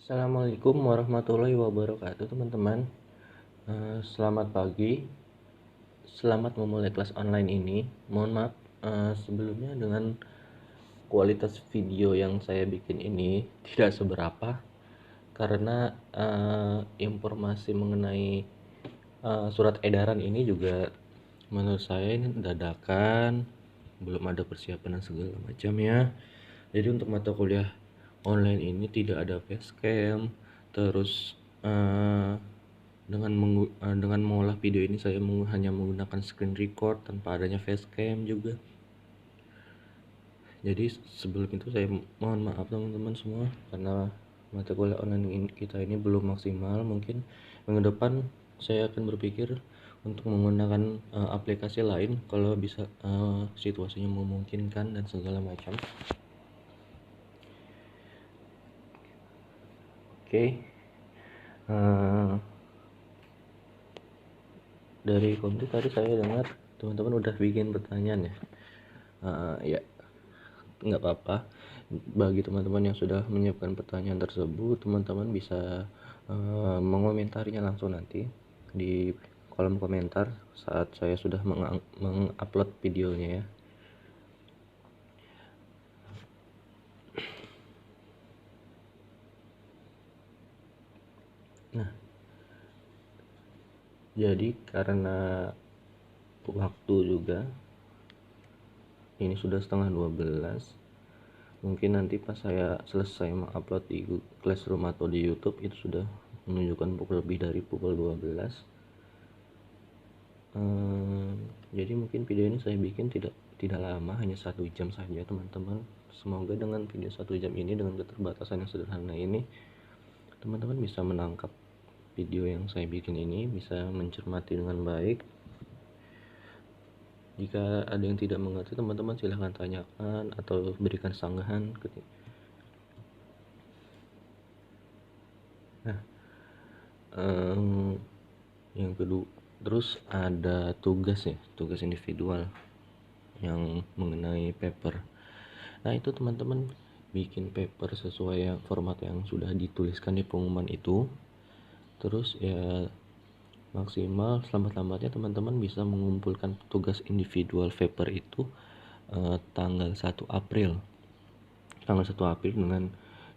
Assalamualaikum warahmatullahi wabarakatuh teman-teman. Selamat pagi, selamat memulai kelas online ini. Mohon maaf sebelumnya dengan kualitas video yang saya bikin ini tidak seberapa karena informasi mengenai surat edaran ini juga menurut saya ini dadakan, belum ada persiapan dan segala macam ya. Jadi untuk mata kuliah online ini tidak ada facecam, terus dengan mengolah video ini saya hanya menggunakan screen record tanpa adanya facecam juga. Jadi sebelum itu saya mohon maaf teman-teman semua karena mata kuliah online kita ini belum maksimal. Mungkin minggu depan saya akan berpikir untuk menggunakan aplikasi lain kalau bisa situasinya memungkinkan dan segala macam. Oke. Dari komite tadi saya dengar teman-teman udah bikin pertanyaan ya. Ya nggak apa-apa, bagi teman-teman yang sudah menyiapkan pertanyaan tersebut teman-teman bisa mengomentarinya langsung nanti di kolom komentar saat saya sudah mengupload videonya ya. Nah, jadi karena waktu juga ini sudah setengah 12, mungkin nanti pas saya selesai mengupload di Classroom atau di YouTube itu sudah menunjukkan lebih dari pukul 12. Jadi mungkin video ini saya bikin tidak lama, hanya 1 jam saja teman-teman. Semoga dengan video 1 jam ini, dengan keterbatasan yang sederhana ini, teman-teman bisa menangkap video yang saya bikin ini, bisa mencermati dengan baik. Jika ada yang tidak mengerti, teman-teman silahkan tanyakan atau berikan sanggahan. Nah, yang kedua, terus ada tugas individual yang mengenai paper. Nah, itu teman-teman bikin paper sesuai format yang sudah dituliskan di pengumuman itu. Terus ya maksimal selambat-lambatnya teman-teman bisa mengumpulkan tugas individual paper itu tanggal 1 April. Tanggal 1 April dengan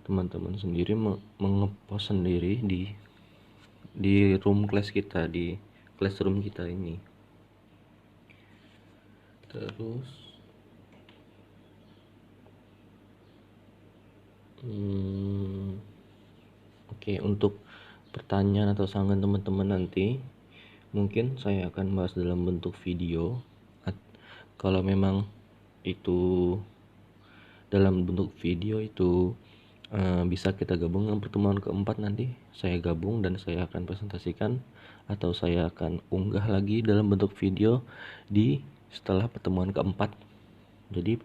teman-teman sendiri mengepost sendiri di room class kita, di classroom kita ini. Terus oke, untuk pertanyaan atau sanggahan teman-teman nanti mungkin saya akan bahas dalam bentuk video. Kalau memang itu dalam bentuk video itu bisa kita gabung dengan pertemuan keempat, nanti saya gabung dan saya akan presentasikan atau saya akan unggah lagi dalam bentuk video di setelah pertemuan keempat. Jadi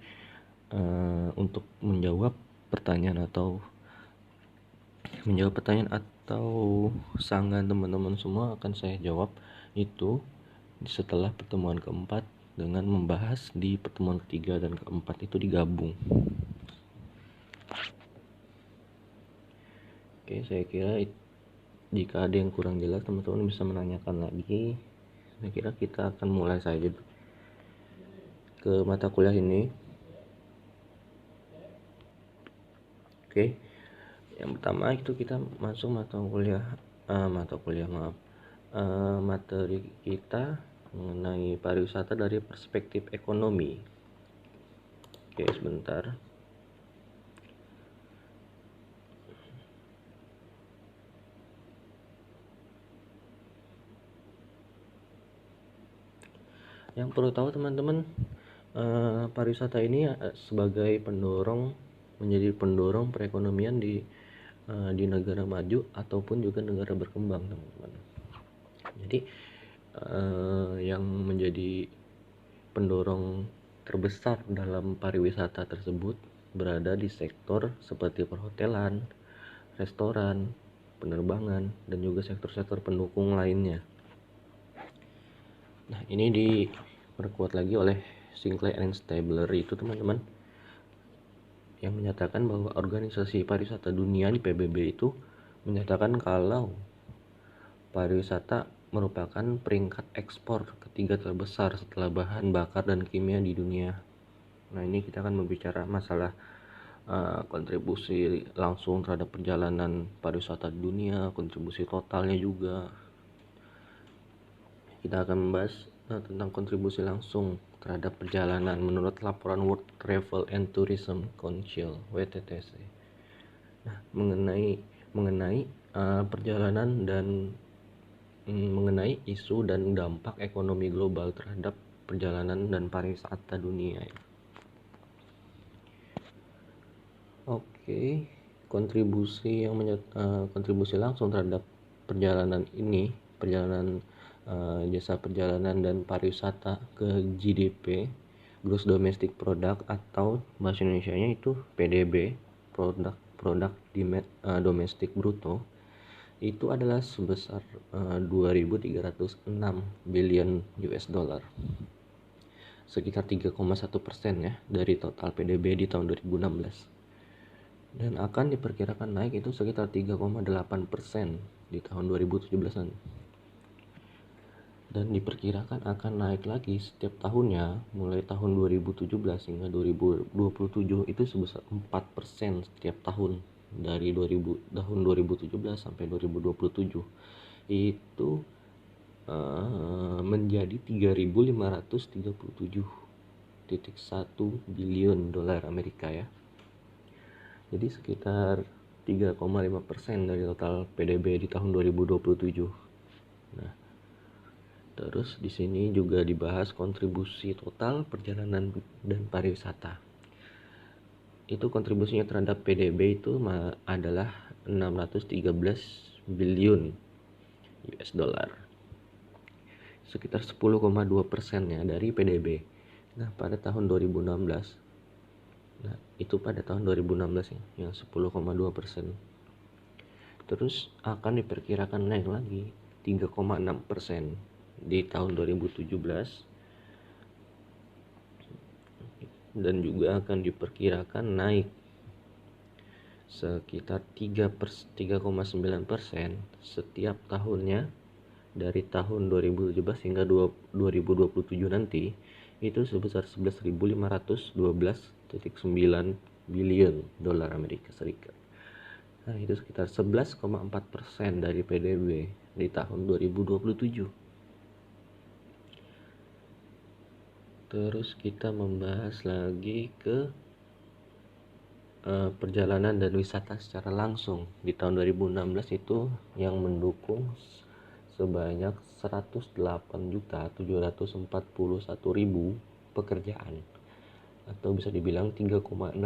untuk menjawab pertanyaan atau sanggahan teman-teman semua akan saya jawab itu setelah pertemuan keempat, dengan membahas di pertemuan ketiga dan keempat itu digabung. Oke, saya kira jika ada yang kurang jelas teman-teman bisa menanyakan lagi. Saya kira kita akan mulai saja ke mata kuliah ini. Oke, yang pertama itu kita masuk materi kita mengenai pariwisata dari perspektif ekonomi. Oke, sebentar. Yang perlu tahu teman-teman, pariwisata ini sebagai menjadi pendorong perekonomian di negara maju ataupun juga negara berkembang, teman-teman. Jadi yang menjadi pendorong terbesar dalam pariwisata tersebut berada di sektor seperti perhotelan, restoran, penerbangan, dan juga sektor-sektor pendukung lainnya. Nah, ini diperkuat lagi oleh Sinclair and Stabler itu teman-teman, yang menyatakan bahwa Organisasi Pariwisata Dunia di PBB itu menyatakan kalau pariwisata merupakan peringkat ekspor ketiga terbesar setelah bahan bakar dan kimia di dunia. Nah, ini kita akan membicara masalah kontribusi langsung terhadap perjalanan pariwisata di dunia, kontribusi totalnya juga. Kita akan membahas tentang kontribusi langsung terhadap perjalanan menurut laporan World Travel and Tourism Council (WTTC). Nah, mengenai perjalanan dan mengenai isu dan dampak ekonomi global terhadap perjalanan dan pariwisata dunia. Oke, kontribusi langsung terhadap perjalanan jasa perjalanan dan pariwisata ke GDP, Gross Domestic Product, atau bahasa Indonesianya itu PDB, produk domestik bruto, itu adalah sebesar 2.306 billion US dollar, sekitar 3,1% ya dari total PDB di tahun 2016, dan akan diperkirakan naik itu sekitar 3,8% di tahun 2017 dan diperkirakan akan naik lagi setiap tahunnya mulai tahun 2017 hingga 2027 itu sebesar 4% setiap tahun. Dari tahun 2017 sampai 2027 itu menjadi 3.537,1 billion dolar Amerika ya. Jadi sekitar 3,5% dari total PDB di tahun 2027. Nah, terus di sini juga dibahas kontribusi total perjalanan dan pariwisata. Itu kontribusinya terhadap PDB itu adalah 613 billion US dollar, sekitar 10,2% ya dari PDB. Nah, pada tahun 2016, nah itu pada tahun 2016 ya, yang 10,2%. Terus akan diperkirakan naik lagi 3,6% di tahun 2017, dan juga akan diperkirakan naik sekitar 3,9% setiap tahunnya dari tahun 2017 hingga 2027 nanti, itu sebesar 11.512,9 billion dolar Amerika Serikat. Nah, itu sekitar 11,4% dari PDB di tahun 2027. Terus kita membahas lagi ke perjalanan dan wisata secara langsung. Di tahun 2016 itu yang mendukung sebanyak 108.741.000 pekerjaan, atau bisa dibilang 3,6%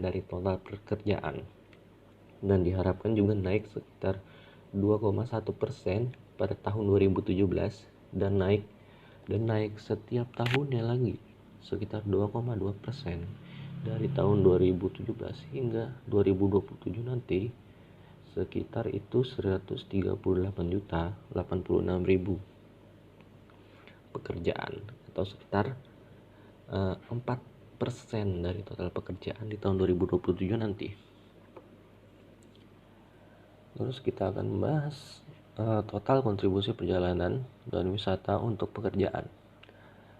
dari total pekerjaan, dan diharapkan juga naik sekitar 2,1% pada tahun 2017 dan naik setiap tahunnya lagi sekitar 2,2% dari tahun 2017 hingga 2027 nanti, sekitar itu 138.086.000 pekerjaan, atau sekitar 4% dari total pekerjaan di tahun 2027 nanti. Terus kita akan membahas total kontribusi perjalanan dan wisata untuk pekerjaan.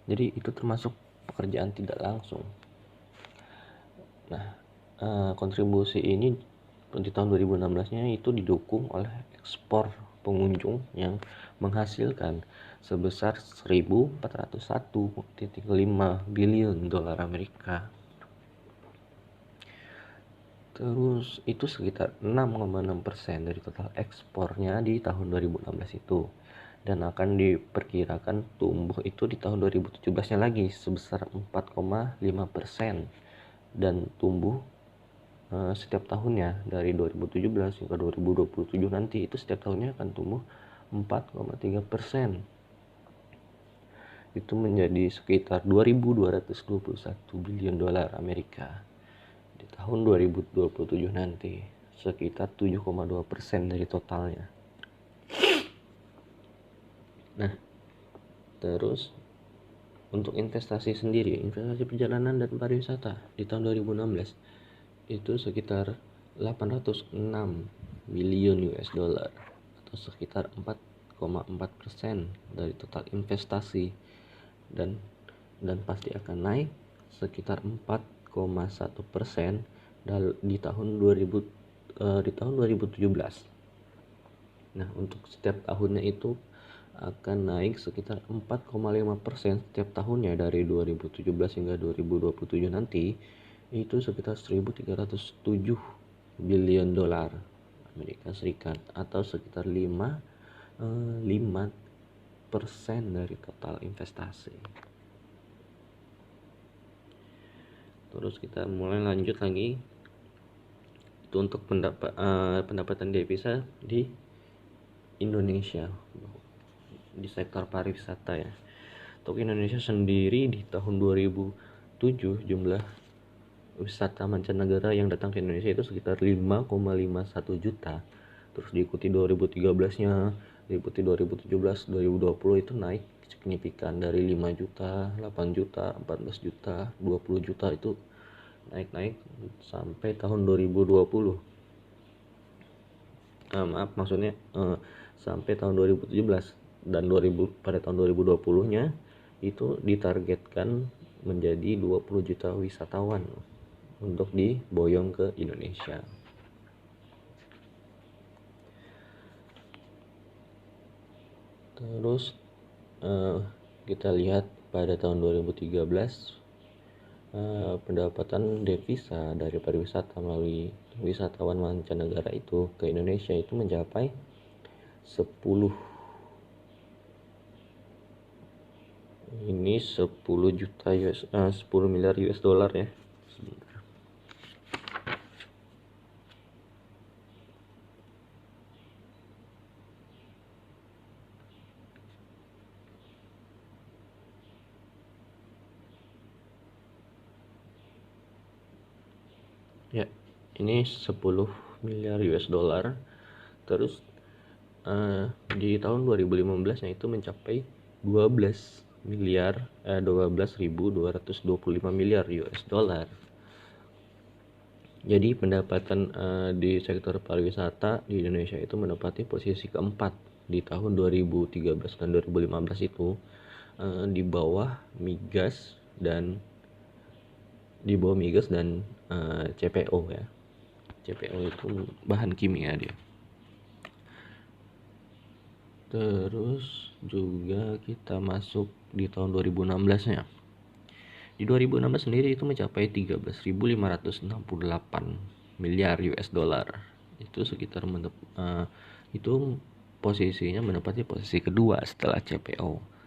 Jadi itu termasuk pekerjaan tidak langsung. Nah, kontribusi ini di tahun 2016-nya itu didukung oleh ekspor pengunjung yang menghasilkan sebesar 1.401,5 billion dolar Amerika. Terus itu sekitar 6,6% dari total ekspornya di tahun 2016 itu, dan akan diperkirakan tumbuh itu di tahun 2017-nya lagi sebesar 4,5%, dan tumbuh setiap tahunnya dari 2017 hingga 2027 nanti, itu setiap tahunnya akan tumbuh 4,3%. Itu menjadi sekitar 2.221 billion dolar Amerika di tahun 2027 nanti, sekitar 7,2% dari totalnya. Nah, terus untuk investasi sendiri, investasi perjalanan dan pariwisata di tahun 2016 itu sekitar 806 billion US dollar atau sekitar 4,4% dari total investasi, dan pasti akan naik sekitar 4,1% di tahun 2017. Nah, untuk setiap tahunnya itu akan naik sekitar 4,5% setiap tahunnya dari 2017 hingga 2027 nanti, itu sekitar 1.307 billion dolar Amerika Serikat atau sekitar 5% dari total investasi. Terus kita mulai lanjut lagi itu untuk pendapatan devisa di Indonesia di sektor pariwisata ya. Untuk Indonesia sendiri di tahun 2007 jumlah wisata mancanegara yang datang ke Indonesia itu sekitar 5,51 juta. Terus diikuti 2013-nya, diikuti 2017, 2020 itu naik signifikan dari 5 juta, 8 juta, 14 juta, 20 juta itu naik sampai tahun 2020. Sampai tahun 2017, dan pada tahun 2020-nya itu ditargetkan menjadi 20 juta wisatawan untuk diboyong ke Indonesia. Terus kita lihat pada tahun 2013 pendapatan devisa dari pariwisata melalui wisatawan mancanegara itu ke Indonesia itu mencapai 10 juta 10 miliar US dollar ya. Sebentar. Ya, ini 10 miliar US dollar. Terus di tahun 2015-nya itu mencapai 12.225 miliar US dollar. Jadi pendapatan di sektor pariwisata di Indonesia itu menempati posisi keempat di tahun 2013 dan 2015 itu, di bawah migas dan CPO ya. CPO itu bahan kimia dia. Terus juga kita masuk di tahun 2016-nya. Di 2016 sendiri itu mencapai 13.568 miliar US dollar. Itu sekitar itu posisinya menempati posisi kedua setelah CPO.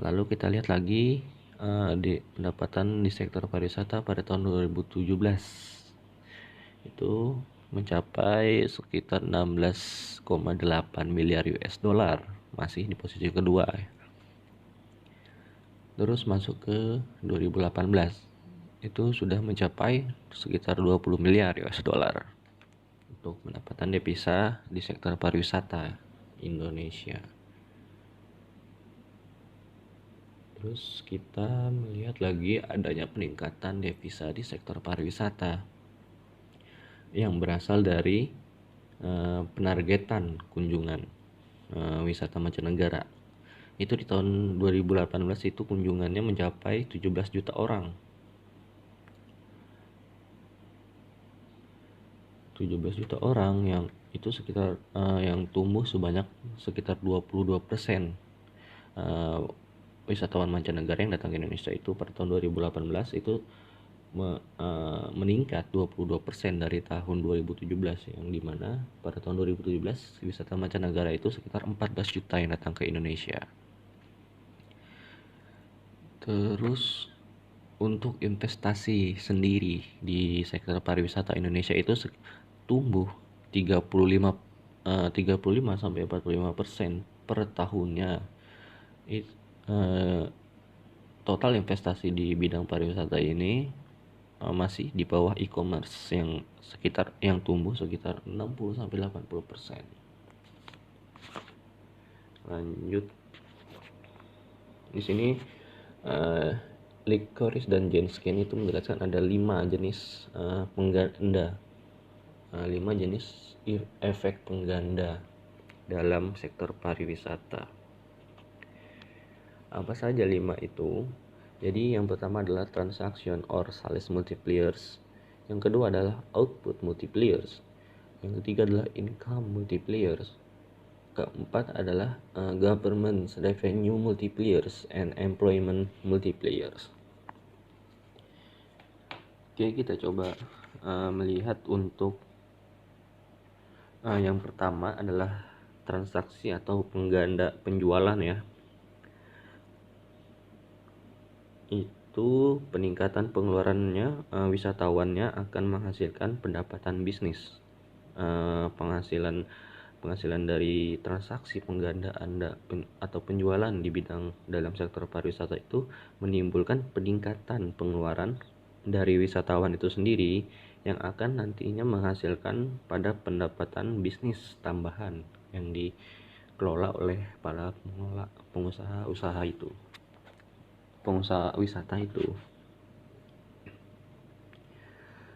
Lalu kita lihat lagi di pendapatan di sektor pariwisata pada tahun 2017 itu mencapai sekitar 16,8 miliar US dollar, masih di posisi kedua. Terus masuk ke 2018 itu sudah mencapai sekitar 20 miliar US dollar untuk pendapatan devisa di sektor pariwisata Indonesia. Terus kita melihat lagi adanya peningkatan devisa di sektor pariwisata yang berasal dari penargetan kunjungan wisata mancanegara. Itu di tahun 2018 itu kunjungannya mencapai 17 juta orang. 17 juta orang yang itu sekitar yang tumbuh sebanyak sekitar 22%. Wisatawan mancanegara yang datang ke Indonesia itu pada tahun 2018 itu meningkat 22% dari tahun 2017, yang dimana pada tahun 2017 wisatawan mancanegara itu sekitar 14 juta yang datang ke Indonesia. Terus untuk investasi sendiri di sektor pariwisata Indonesia itu tumbuh 35 sampai 45% per tahunnya. Total investasi di bidang pariwisata ini masih di bawah e-commerce yang tumbuh sekitar 60 sampai 80%. Lanjut. Di sini Licorice dan Genskin itu menjelaskan ada 5 jenis pengganda 5 jenis efek pengganda dalam sektor pariwisata. Apa saja 5 itu? Jadi yang pertama adalah transaction or sales multipliers. Yang kedua adalah output multipliers. Yang ketiga adalah income multipliers. Keempat adalah government revenue multipliers and employment multipliers. Oke, kita coba melihat untuk yang pertama adalah transaksi atau pengganda penjualan ya. Itu peningkatan pengeluarannya wisatawannya akan menghasilkan pendapatan bisnis. Penghasilan dari transaksi penggandaan atau penjualan di bidang dalam sektor pariwisata itu menimbulkan peningkatan pengeluaran dari wisatawan itu sendiri yang akan nantinya menghasilkan pada pendapatan bisnis tambahan yang dikelola oleh para pengusaha wisata itu.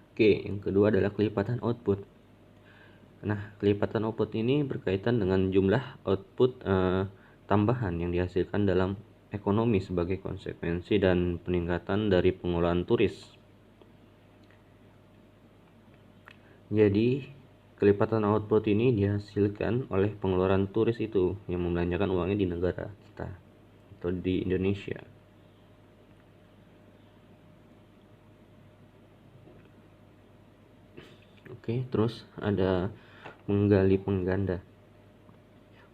Oke, yang kedua adalah kelipatan output. Nah, kelipatan output ini berkaitan dengan jumlah output tambahan yang dihasilkan dalam ekonomi sebagai konsekuensi dan peningkatan dari pengelolaan turis. Jadi, kelipatan output ini dihasilkan oleh pengeluaran turis itu yang membelanjakan uangnya di negara kita atau di Indonesia. Oke, terus ada menggali pengganda.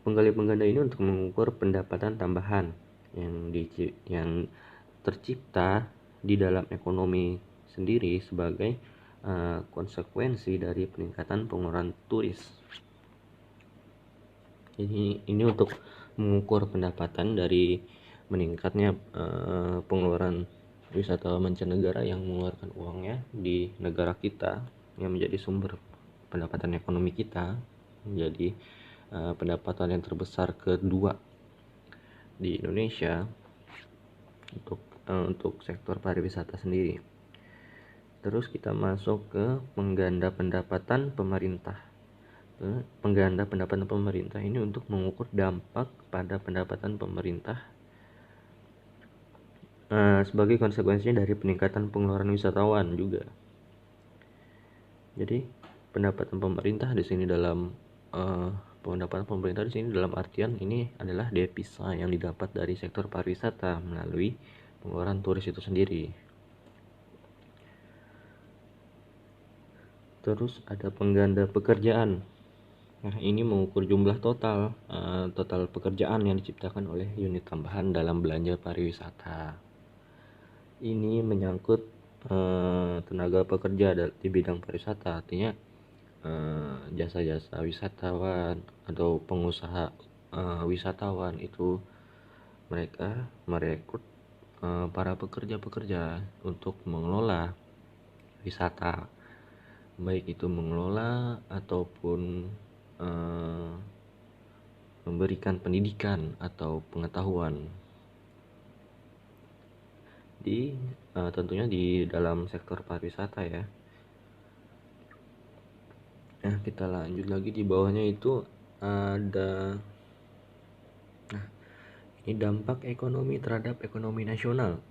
Penggali pengganda ini untuk mengukur pendapatan tambahan yang tercipta di dalam ekonomi sendiri sebagai konsekuensi dari peningkatan pengeluaran turis. Jadi ini untuk mengukur pendapatan dari meningkatnya pengeluaran wisatawan mancanegara yang mengeluarkan uangnya di negara kita yang menjadi sumber pendapatan ekonomi kita, menjadi pendapatan yang terbesar kedua di Indonesia untuk sektor pariwisata sendiri. Terus kita masuk ke pengganda pendapatan pemerintah. Pengganda pendapatan pemerintah ini untuk mengukur dampak pada pendapatan pemerintah sebagai konsekuensinya dari peningkatan pengeluaran wisatawan juga. Jadi pendapatan pemerintah di sini dalam artian ini adalah devisa yang didapat dari sektor pariwisata melalui pengeluaran turis itu sendiri. Terus ada pengganda pekerjaan. Nah, ini mengukur jumlah total pekerjaan yang diciptakan oleh unit tambahan dalam belanja pariwisata. Ini menyangkut tenaga pekerja di bidang pariwisata, artinya jasa-jasa wisatawan atau pengusaha wisatawan itu mereka merekrut para pekerja-pekerja untuk mengelola wisata, baik itu mengelola ataupun memberikan pendidikan atau pengetahuan tentunya di dalam sektor pariwisata ya. Nah, kita lanjut lagi di bawahnya itu ada ini dampak ekonomi terhadap ekonomi nasional.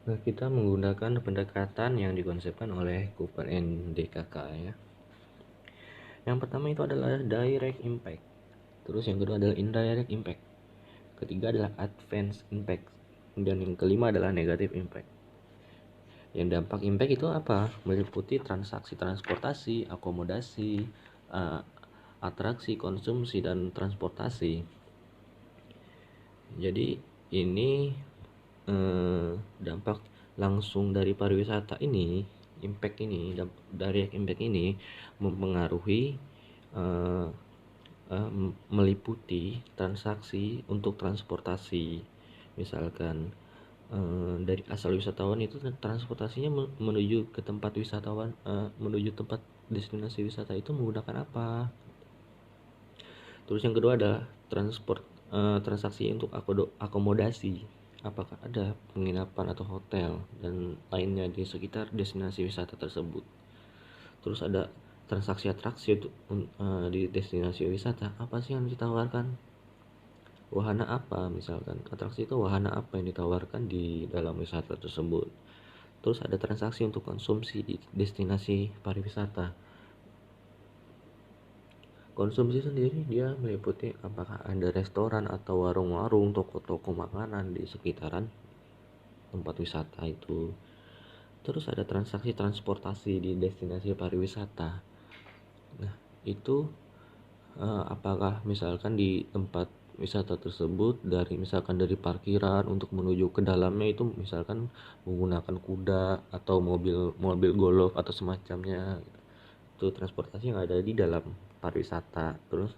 Nah, kita menggunakan pendekatan yang dikonsepkan oleh Cooper and DKK ya. Yang pertama itu adalah direct impact. Terus yang kedua adalah indirect impact. Ketiga adalah advanced impact. Dan yang kelima adalah negative impact. Yang dampak impact itu apa? Meliputi transaksi transportasi, akomodasi, atraksi, konsumsi, dan transportasi. Jadi ini dampak langsung dari pariwisata ini, direct impact ini mempengaruhi meliputi transaksi untuk transportasi. Misalkan dari asal wisatawan itu transportasinya menuju ke tempat wisatawan, menuju tempat destinasi wisata itu menggunakan apa. Terus yang kedua ada transaksi untuk akomodasi, apakah ada penginapan atau hotel dan lainnya di sekitar destinasi wisata tersebut. Terus ada transaksi atraksi di destinasi wisata. Apa sih yang ditawarkan? Wahana apa? Misalkan atraksi itu wahana apa yang ditawarkan di dalam wisata tersebut. Terus ada transaksi untuk konsumsi di destinasi pariwisata. Konsumsi sendiri dia meliputi apakah ada restoran atau warung-warung, toko-toko makanan di sekitaran tempat wisata itu. Terus ada transaksi transportasi di destinasi pariwisata. Nah, itu apakah misalkan di tempat wisata tersebut misalkan dari parkiran untuk menuju ke dalamnya itu misalkan menggunakan kuda atau mobil golf atau semacamnya, itu transportasi yang ada di dalam pariwisata. Terus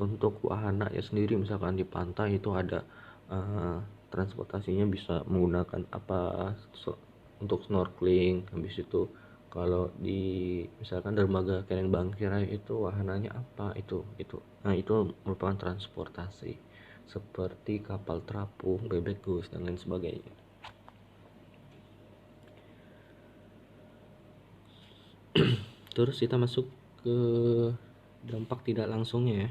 untuk wahana ya sendiri, misalkan di pantai itu ada transportasinya bisa menggunakan untuk snorkeling. Habis itu kalau di misalkan dermaga Keren Bangkira itu wahananya apa, itu nah itu merupakan transportasi seperti kapal terapung, bebek gus dan lain sebagainya. Terus kita masuk ke dampak tidak langsungnya ya.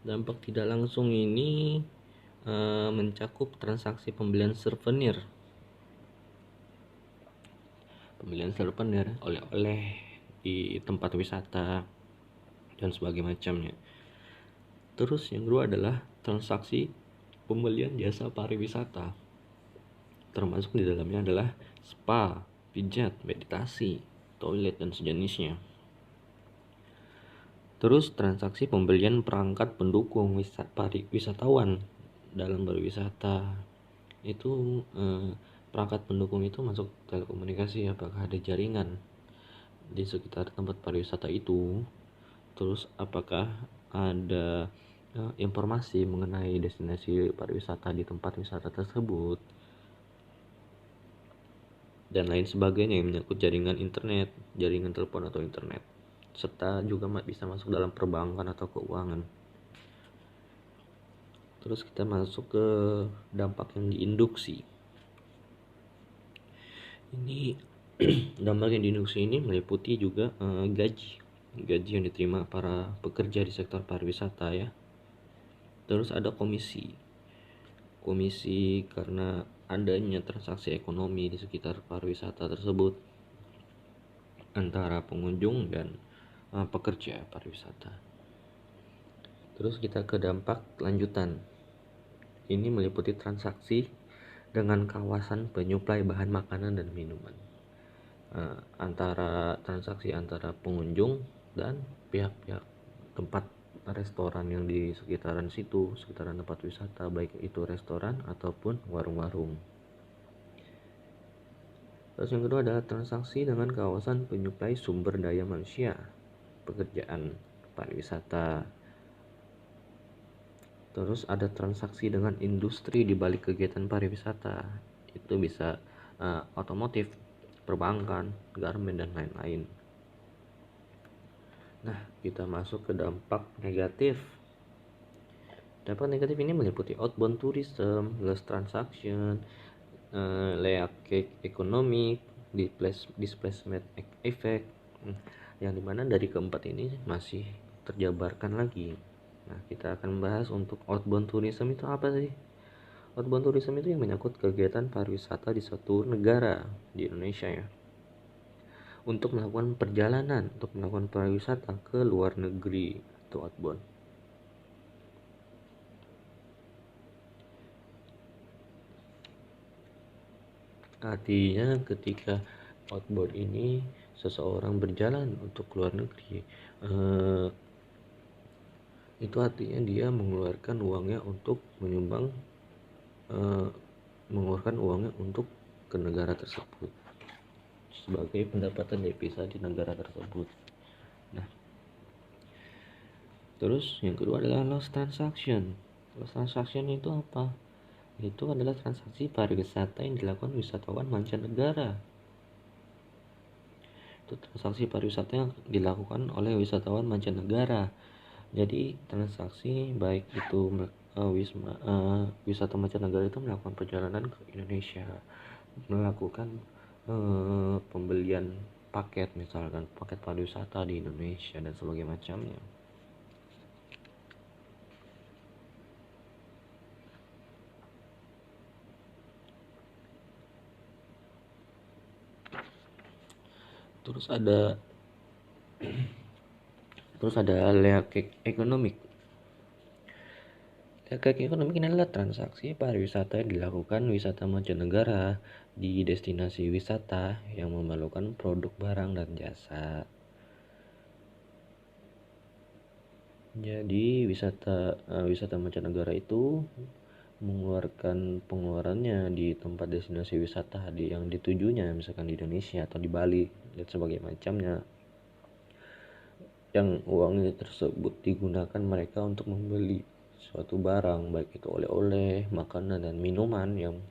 Dampak tidak langsung ini mencakup transaksi pembelian souvenir, oleh-oleh di tempat wisata dan sebagainya macamnya. Terus yang kedua adalah transaksi pembelian jasa pariwisata, termasuk di dalamnya adalah spa, pijat, meditasi, toilet dan sejenisnya. Terus transaksi pembelian perangkat pendukung wisatawan dalam berwisata. Itu perangkat pendukung itu masuk telekomunikasi, apakah ada jaringan di sekitar tempat pariwisata itu. Terus apakah ada informasi mengenai destinasi pariwisata di tempat wisata tersebut dan lain sebagainya yang menyangkut jaringan internet, jaringan telepon atau internet, serta juga bisa masuk dalam perbankan atau keuangan. Terus kita masuk ke dampak yang diinduksi. Ini dampak yang diinduksi ini meliputi juga gaji yang diterima para pekerja di sektor pariwisata ya. Terus ada komisi karena adanya transaksi ekonomi di sekitar pariwisata tersebut antara pengunjung dan pekerja pariwisata. Terus kita ke dampak lanjutan. Ini meliputi transaksi dengan kawasan penyuplai bahan makanan dan minuman, transaksi antara pengunjung dan pihak-pihak tempat restoran yang di sekitaran tempat wisata, baik itu restoran ataupun warung-warung. Terus yang kedua adalah transaksi dengan kawasan penyuplai sumber daya manusia, pekerjaan pariwisata. Terus ada transaksi dengan industri di balik kegiatan pariwisata. Itu bisa otomotif, perbankan, garmen dan lain-lain. Nah, kita masuk ke dampak negatif. Dampak negatif ini meliputi outbound tourism, loss transaction, layout ekonomi, displacement effect, yang dimana dari keempat ini masih terjabarkan lagi. Nah, kita akan membahas untuk outbound tourism itu apa sih? Outbound tourism itu yang menyangkut kegiatan pariwisata di suatu negara di Indonesia ya, untuk melakukan perjalanan, untuk melakukan pariwisata ke luar negeri, itu outbound. Artinya ketika outbound ini seseorang berjalan untuk luar negeri, itu artinya dia mengeluarkan uangnya untuk ke negara tersebut sebagai pendapatan devisa di negara tersebut. Nah, terus yang kedua adalah loss transaction. Loss transaction itu apa? Itu adalah transaksi pariwisata yang dilakukan wisatawan mancanegara. Itu transaksi pariwisata yang dilakukan oleh wisatawan mancanegara. Jadi transaksi baik itu wisata mancanegara itu melakukan perjalanan ke Indonesia, melakukan pembelian paket, misalkan paket pariwisata di Indonesia dan sebagainya macamnya. Terus ada leakek ekonomik. Leakek ekonomik ini adalah transaksi pariwisata yang dilakukan wisata mancanegara di destinasi wisata yang memerlukan produk barang dan jasa. Jadi wisata mancanegara itu mengeluarkan pengeluarannya di tempat destinasi wisata yang ditujunya, misalkan di Indonesia atau di Bali dan sebagainya macamnya, yang uangnya tersebut digunakan mereka untuk membeli suatu barang, baik itu oleh-oleh, makanan, dan minuman yang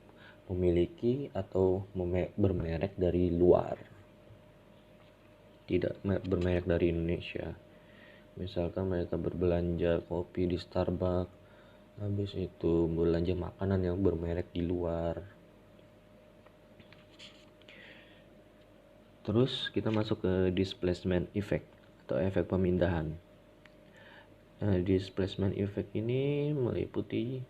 memiliki atau bermerek dari luar, tidak bermerek dari Indonesia. Misalkan mereka berbelanja kopi di Starbucks, habis itu belanja makanan yang bermerek di luar. Terus kita masuk ke displacement effect atau efek pemindahan. Displacement effect ini meliputi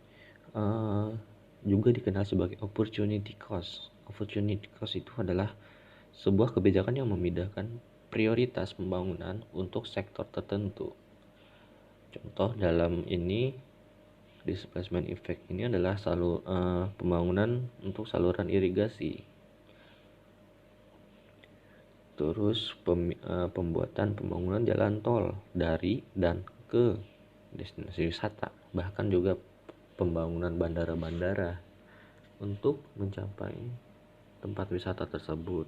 juga dikenal sebagai opportunity cost. Opportunity cost itu adalah sebuah kebijakan yang memindahkan prioritas pembangunan untuk sektor tertentu. Contoh dalam ini, displacement effect ini adalah pembangunan untuk saluran irigasi. Terus pembangunan jalan tol dari dan ke destinasi wisata, bahkan juga pembangunan bandara-bandara untuk mencapai tempat wisata tersebut.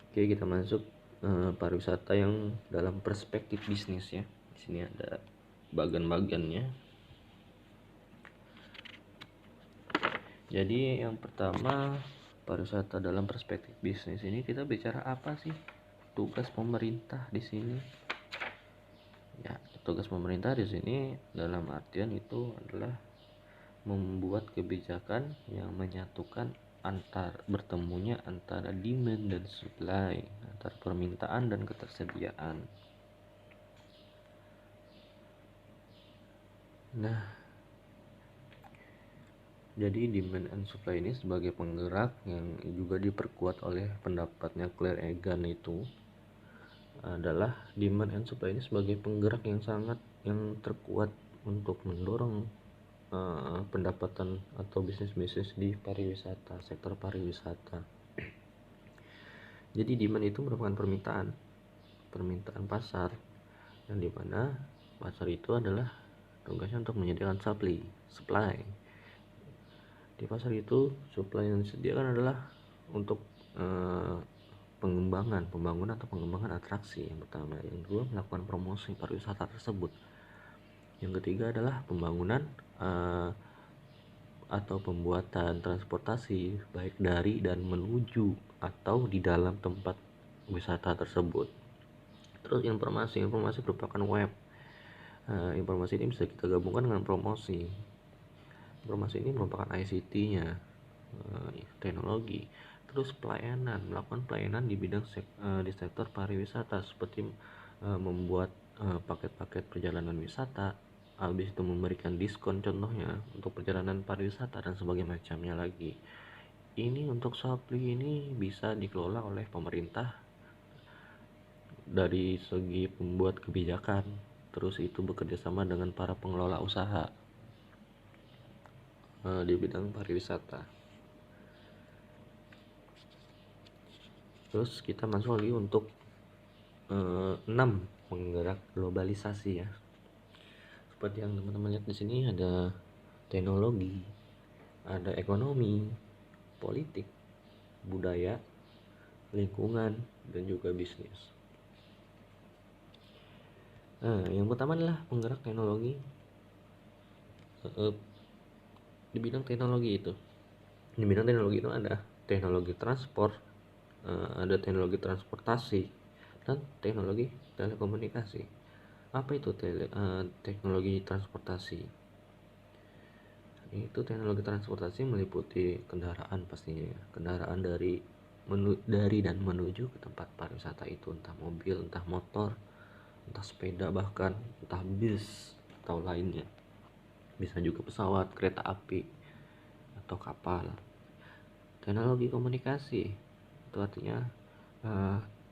Oke, kita masuk pariwisata yang dalam perspektif bisnis ya. Di sini ada bagian-bagiannya. Jadi yang pertama, pariwisata dalam perspektif bisnis ini kita bicara apa sih? Tugas pemerintah di sini. Ya, tugas pemerintah di sini dalam artian itu adalah membuat kebijakan yang menyatukan bertemunya antara demand dan supply, antara permintaan dan ketersediaan. Nah, jadi demand and supply ini sebagai penggerak yang juga diperkuat oleh pendapatnya Claire Egan, itu adalah demand and supply ini sebagai penggerak yang terkuat untuk mendorong pendapatan atau bisnis-bisnis di pariwisata, sektor pariwisata. Jadi demand itu merupakan permintaan pasar, yang dimana pasar itu adalah tugasnya untuk menyediakan supply. Di pasar itu supply yang disediakan adalah untuk pembangunan atau pengembangan atraksi yang pertama, yang kedua melakukan promosi pariwisata tersebut, yang ketiga adalah pembangunan atau pembuatan transportasi baik dari dan menuju atau di dalam tempat wisata tersebut. Terus informasi merupakan web. Informasi ini bisa kita gabungkan dengan promosi. Informasi ini merupakan ICT-nya, teknologi. Terus melakukan pelayanan di bidang di sektor pariwisata, seperti membuat paket-paket perjalanan wisata, habis itu memberikan diskon contohnya untuk perjalanan pariwisata dan sebagainya macamnya lagi. Ini untuk supply ini bisa dikelola oleh pemerintah dari segi pembuat kebijakan, terus itu bekerja sama dengan para pengelola usaha di bidang pariwisata. Terus kita masuk lagi untuk 6 penggerak globalisasi ya. Seperti yang teman-teman lihat di sini, ada teknologi, ada ekonomi, politik, budaya, lingkungan, dan juga bisnis. Yang pertama adalah penggerak teknologi. Di bidang teknologi itu ada teknologi transport, ada teknologi transportasi, dan teknologi telekomunikasi. Apa itu teknologi transportasi? Itu teknologi transportasi meliputi kendaraan pastinya ya. Kendaraan dari dan menuju ke tempat pariwisata itu, entah mobil, entah motor, entah sepeda, bahkan entah bis atau lainnya. Bisa juga pesawat, kereta api, atau kapal. Teknologi komunikasi itu artinya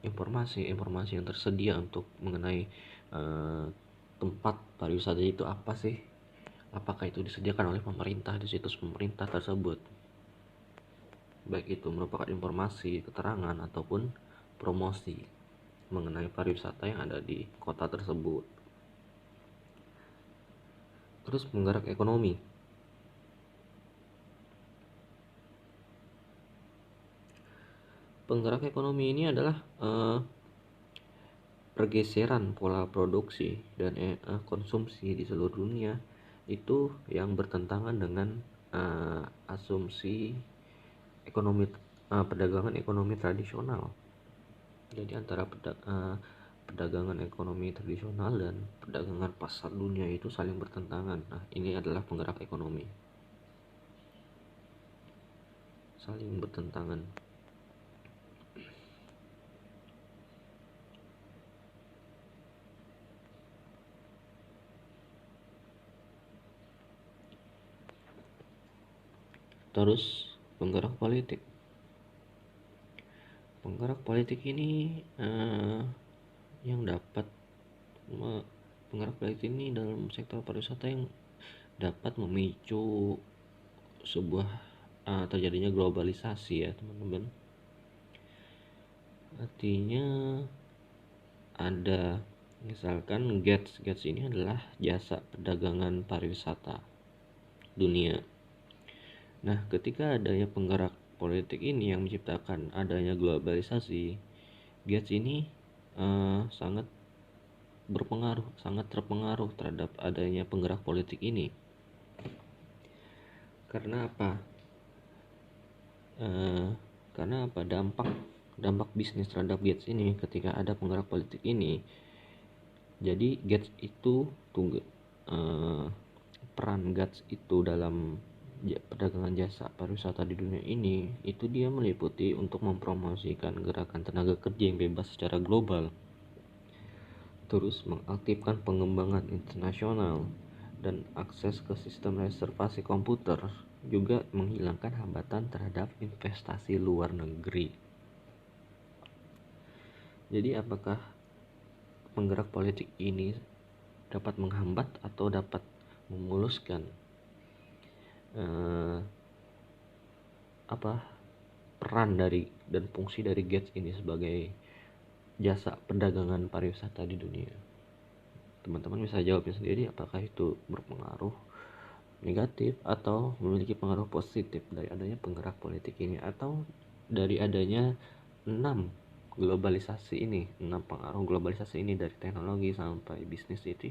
informasi yang tersedia untuk mengenai tempat pariwisata itu apa sih, apakah itu disediakan oleh pemerintah di situs pemerintah tersebut, baik itu merupakan informasi, keterangan, ataupun promosi mengenai pariwisata yang ada di kota tersebut. Terus penggerak ekonomi. Penggerak ekonomi ini adalah pergeseran pola produksi dan konsumsi di seluruh dunia itu yang bertentangan dengan asumsi ekonomi perdagangan ekonomi tradisional. Jadi antara perdagangan ekonomi tradisional dan perdagangan pasar dunia itu saling bertentangan. Nah, ini adalah penggerak ekonomi. Saling bertentangan. Terus penggerak politik. Penggerak politik ini yang dapat penggerak politik ini dalam sektor pariwisata yang dapat memicu sebuah terjadinya globalisasi ya teman-teman. Artinya ada misalkan Gates ini adalah jasa perdagangan pariwisata dunia. Nah, ketika adanya penggerak politik ini yang menciptakan adanya globalisasi, Gates ini sangat terpengaruh terhadap adanya penggerak politik ini. Karena apa? Dampak bisnis terhadap Gates ini ketika ada penggerak politik ini. Jadi Gates itu peran Gates itu dalam perdagangan jasa pariwisata di dunia ini itu dia meliputi untuk mempromosikan gerakan tenaga kerja yang bebas secara global, terus mengaktifkan pengembangan internasional dan akses ke sistem reservasi komputer, juga menghilangkan hambatan terhadap investasi luar negeri. Jadi apakah penggerak politik ini dapat menghambat atau dapat memuluskan peran dari dan fungsi dari Gates ini sebagai jasa perdagangan pariwisata di dunia? Teman-teman bisa jawabnya sendiri, apakah itu berpengaruh negatif atau memiliki pengaruh positif dari adanya penggerak politik ini, atau dari adanya 6 pengaruh globalisasi ini dari teknologi sampai bisnis itu,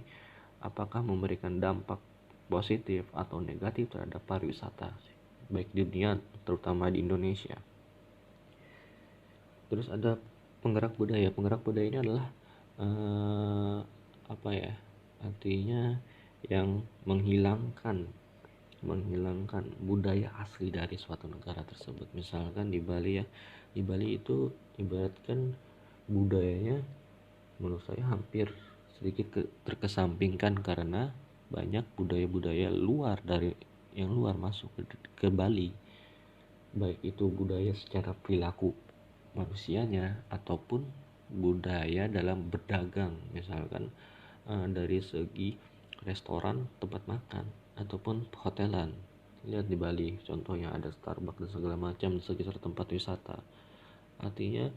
apakah memberikan dampak positif atau negatif terhadap pariwisata baik di dunia terutama di Indonesia. Terus ada penggerak budaya. Penggerak budaya ini adalah artinya yang menghilangkan budaya asli dari suatu negara tersebut. Misalkan di Bali itu ibaratkan budayanya menurut saya hampir sedikit terkesampingkan karena banyak budaya-budaya yang luar masuk ke Bali, baik itu budaya secara perilaku manusianya ataupun budaya dalam berdagang, misalkan dari segi restoran, tempat makan, ataupun hotelan. Lihat di Bali contohnya ada Starbucks dan segala macam di sekitar tempat wisata. Artinya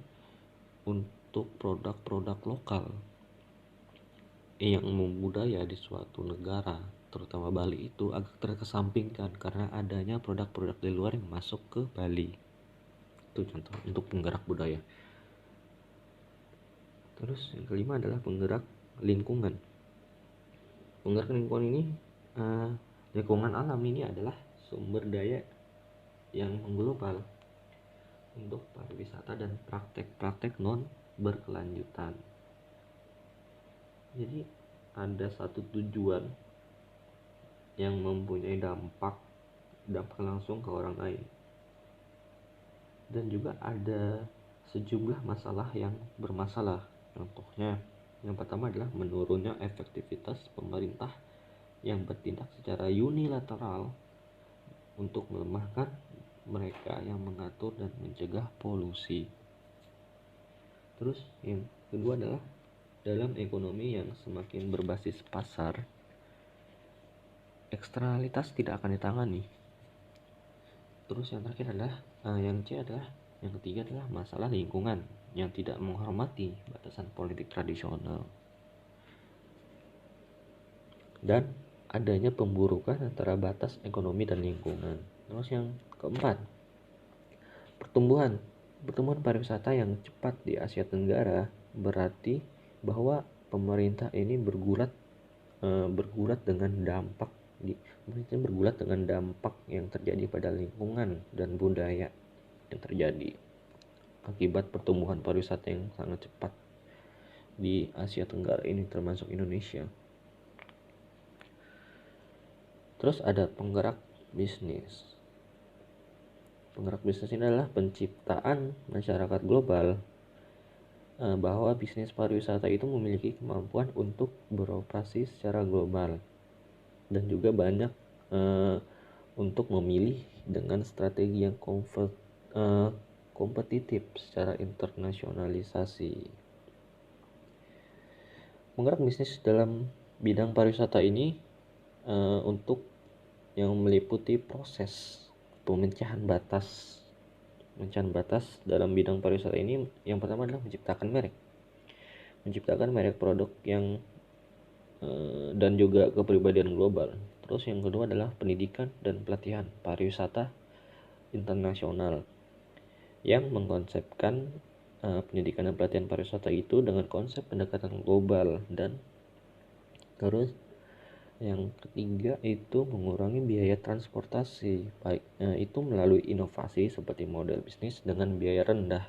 untuk produk-produk lokal yang membudaya di suatu negara terutama Bali itu agak terkesampingkan karena adanya produk-produk dari luar yang masuk ke Bali. Itu contoh untuk penggerak budaya. Terus yang kelima adalah penggerak lingkungan. Penggerak lingkungan ini lingkungan alam ini adalah sumber daya yang mengglobal untuk pariwisata dan praktek-praktek non berkelanjutan. Jadi ada satu tujuan yang mempunyai dampak dampak langsung ke orang lain. Dan juga ada sejumlah masalah yang bermasalah. Contohnya, yang pertama adalah menurunnya efektivitas pemerintah yang bertindak secara unilateral untuk melemahkan mereka yang mengatur dan mencegah polusi. Terus yang kedua adalah dalam ekonomi yang semakin berbasis pasar, eksternalitas tidak akan ditangani. Terus yang terakhir adalah yang ketiga adalah masalah lingkungan yang tidak menghormati batasan politik tradisional. Dan adanya pemburukan antara batas ekonomi dan lingkungan. Terus yang keempat, pertumbuhan pariwisata yang cepat di Asia Tenggara berarti bahwa pemerintah ini bergulat dengan dampak yang terjadi pada lingkungan dan budaya yang terjadi akibat pertumbuhan pariwisata yang sangat cepat di Asia Tenggara ini, termasuk Indonesia. Terus ada penggerak bisnis. Penggerak bisnis ini adalah penciptaan masyarakat global bahwa bisnis pariwisata itu memiliki kemampuan untuk beroperasi secara global dan juga banyak untuk memilih dengan strategi yang kompetitif secara internasionalisasi. Penggerak bisnis dalam bidang pariwisata ini untuk yang meliputi proses pemecahan batas dalam bidang pariwisata ini. Yang pertama adalah menciptakan merek produk yang dan juga kepribadian global. Terus yang kedua adalah pendidikan dan pelatihan pariwisata internasional yang mengkonsepkan pendidikan dan pelatihan pariwisata itu dengan konsep pendekatan global. Dan terus yang ketiga itu mengurangi biaya transportasi, baik itu melalui inovasi seperti model bisnis dengan biaya rendah.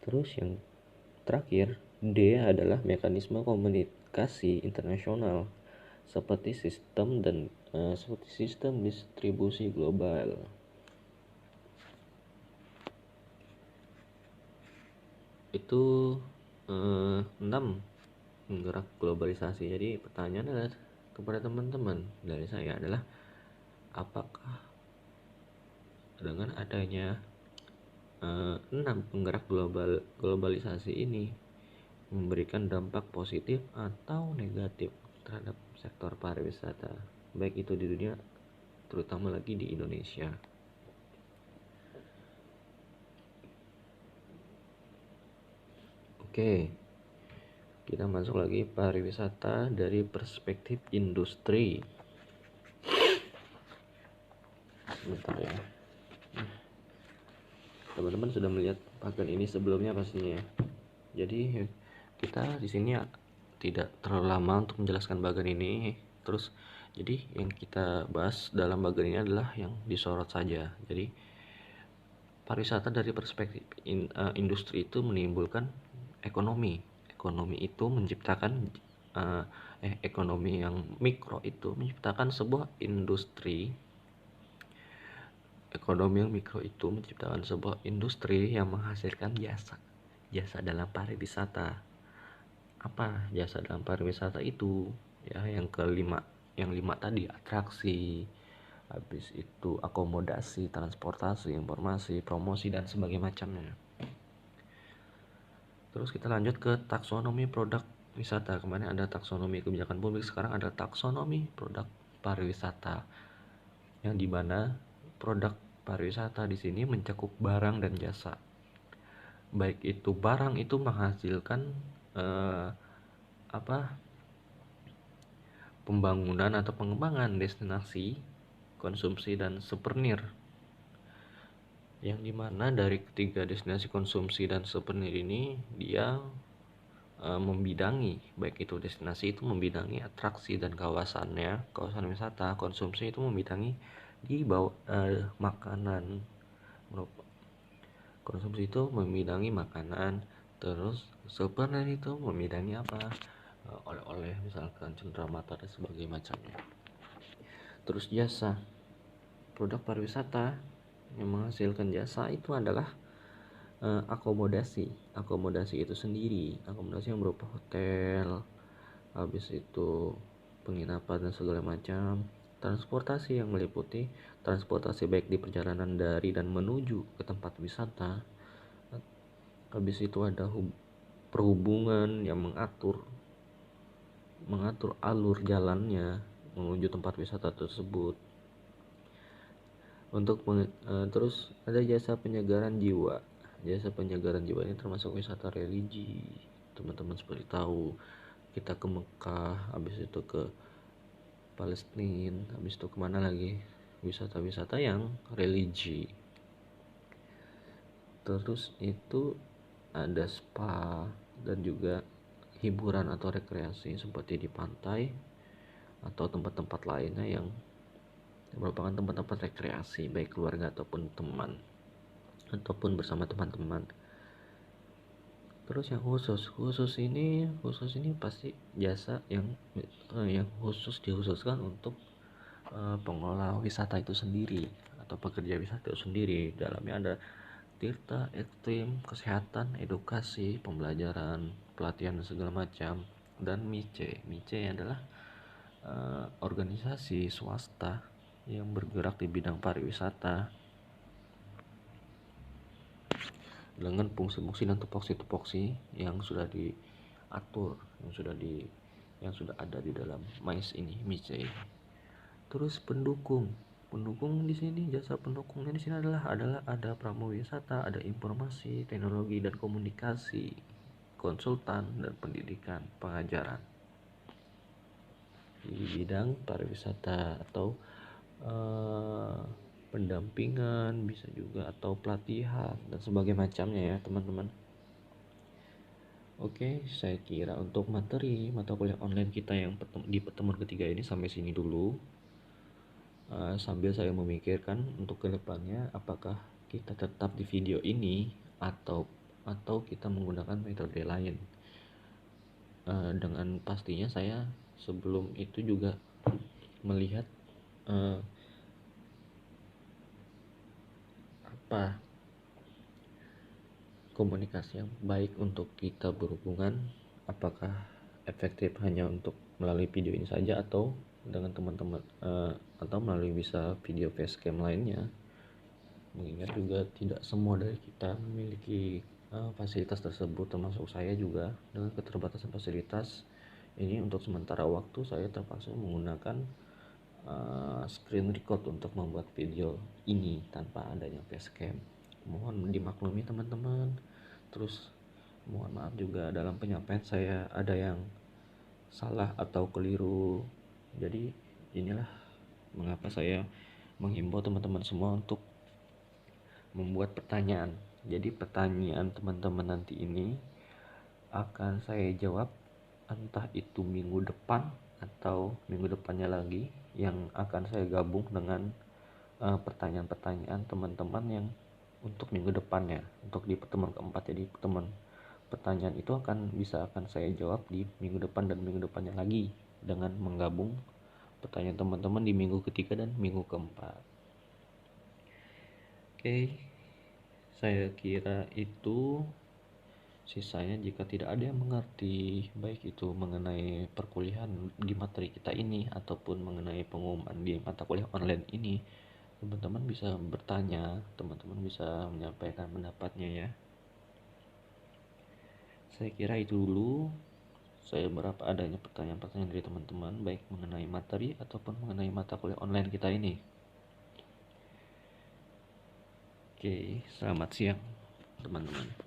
Terus yang terakhir, D adalah mekanisme komunikasi internasional seperti sistem distribusi global. Itu 6 penggerak globalisasi. Jadi pertanyaan adalah kepada teman-teman dari saya adalah, apakah dengan adanya 6 penggerak globalisasi ini memberikan dampak positif atau negatif terhadap sektor pariwisata, baik itu di dunia, terutama lagi di Indonesia? Oke, kita masuk lagi pariwisata dari perspektif industri. Sebentar ya. Teman-teman sudah melihat bagian ini sebelumnya pastinya. Jadi kita di sini tidak terlalu lama untuk menjelaskan bagian ini. Terus jadi yang kita bahas dalam bagian ini adalah yang disorot saja. Jadi pariwisata dari perspektif industri itu menimbulkan ekonomi itu menciptakan ekonomi yang mikro itu menciptakan sebuah industri. Ekonomi yang mikro itu menciptakan sebuah industri yang menghasilkan jasa dalam pariwisata. Apa jasa dalam pariwisata itu? Ya, yang lima tadi, atraksi, habis itu akomodasi, transportasi, informasi, promosi, dan sebagainya macamnya. Terus kita lanjut ke taksonomi produk wisata. Kemarin ada taksonomi kebijakan publik, sekarang ada taksonomi produk pariwisata, yang dimana produk pariwisata di sini mencakup barang dan jasa. Baik itu barang itu menghasilkan pembangunan atau pengembangan destinasi konsumsi dan souvenir, yang dimana dari ketiga destinasi konsumsi dan souvenir ini dia membidangi, baik itu destinasi itu membidangi atraksi dan kawasan wisata. Konsumsi itu membidangi di bawah makanan. Konsumsi itu membidangi makanan. Terus souvenir itu membidangi apa? Oleh-oleh, misalkan cenderamata dan sebagainya macamnya. Terus jasa produk pariwisata yang menghasilkan jasa itu adalah akomodasi itu sendiri, akomodasi yang berupa hotel, habis itu penginapan dan segala macam, transportasi yang meliputi transportasi baik di perjalanan dari dan menuju ke tempat wisata, habis itu ada perhubungan yang mengatur alur jalannya menuju tempat wisata tersebut. Terus ada jasa penyegaran jiwa. Jasa penyegaran jiwa ini termasuk wisata religi. Teman-teman seperti tahu, kita ke Mekah, habis itu ke Palestina, habis itu kemana lagi, wisata-wisata yang religi. Terus itu ada spa dan juga hiburan atau rekreasi seperti di pantai atau tempat-tempat lainnya yang merupakan tempat-tempat rekreasi baik keluarga ataupun teman ataupun bersama teman-teman. Terus yang khusus ini pasti jasa yang dikhususkan untuk pengelola wisata itu sendiri atau pekerja wisata itu sendiri. Dalamnya ada tirta, ekstrim, kesehatan, edukasi, pembelajaran, pelatihan dan segala macam. Dan MICE adalah organisasi swasta yang bergerak di bidang pariwisata dengan fungsi-fungsi dan tupoksi yang sudah diatur, yang sudah ada di dalam MICE. Terus pendukung di sini, jasa pendukungnya di sini adalah ada pramowisata, ada informasi, teknologi dan komunikasi, konsultan dan pendidikan, pengajaran di bidang pariwisata atau pendampingan bisa juga, atau pelatihan dan sebagainya macamnya ya teman-teman. Oke, saya kira untuk materi mata kuliah online kita yang di pertemuan ketiga ini sampai sini dulu. Sambil saya memikirkan untuk kedepannya apakah kita tetap di video ini atau kita menggunakan metode lain. Dengan pastinya saya sebelum itu juga melihat komunikasi yang baik untuk kita berhubungan, apakah efektif hanya untuk melalui video ini saja atau dengan teman-teman atau melalui bisa video facecam lainnya, mengingat juga tidak semua dari kita memiliki fasilitas tersebut, termasuk saya juga dengan keterbatasan fasilitas ini. Untuk sementara waktu saya terpaksa menggunakan screen record untuk membuat video ini tanpa adanya facecam. Mohon dimaklumi teman-teman. Terus mohon maaf juga dalam penyampaian saya ada yang salah atau keliru. Jadi inilah mengapa saya menghimbau teman-teman semua untuk membuat pertanyaan. Jadi pertanyaan teman-teman nanti ini akan saya jawab entah itu minggu depan atau minggu depannya lagi, yang akan saya gabung dengan pertanyaan-pertanyaan teman-teman yang untuk minggu depannya, untuk di pertemuan keempat. Jadi pertanyaan itu akan saya jawab di minggu depan dan minggu depannya lagi, dengan menggabung pertanyaan teman-teman di minggu ketiga dan minggu keempat. Oke, saya kira itu. Sisanya jika tidak ada yang mengerti, baik itu mengenai perkuliahan di materi kita ini ataupun mengenai pengumuman di mata kuliah online ini, teman-teman bisa bertanya, teman-teman bisa menyampaikan pendapatnya ya. Saya kira itu dulu. Saya berharap adanya pertanyaan-pertanyaan dari teman-teman, baik mengenai materi ataupun mengenai mata kuliah online kita ini. Oke, selamat siang teman-teman.